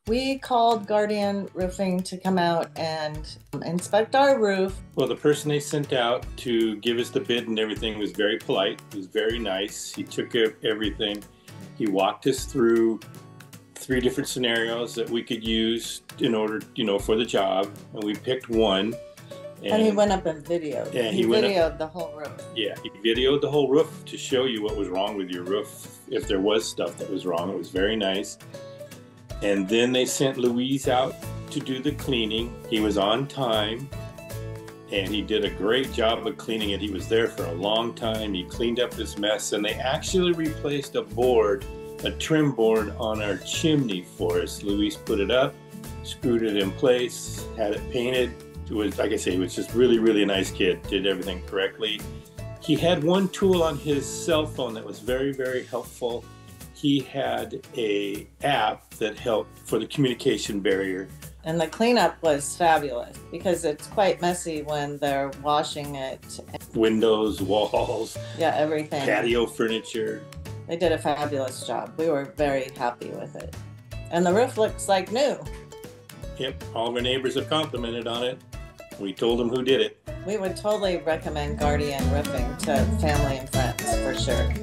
We called Guardian Roofing to come out and inspect our roof. Well, the person they sent out to give us the bid and everything was very polite. He was very nice. He took care of everything. He walked us through 3 different scenarios that we could use in order, for the job. And we picked one. And he went up and videoed. Yeah, he videoed the whole roof. Yeah, he videoed the whole roof to show you what was wrong with your roof. If there was stuff that was wrong, it was very nice. And then they sent Luis out to do the cleaning. He was on time, and he did a great job of cleaning it. He was there for a long time. He cleaned up this mess, and they actually replaced a trim board on our chimney for us. Luis put it up, screwed it in place, had it painted. It was, like I say, he was just really, really a nice kid, did everything correctly. He had one tool on his cell phone that was very, very helpful. He had an app that helped for the communication barrier. And the cleanup was fabulous because it's quite messy when they're washing it. Windows, walls, yeah, everything. Patio furniture. They did a fabulous job. We were very happy with it. And the roof looks like new. Yep, all of our neighbors have complimented on it. We told them who did it. We would totally recommend Guardian Roofing to family and friends for sure.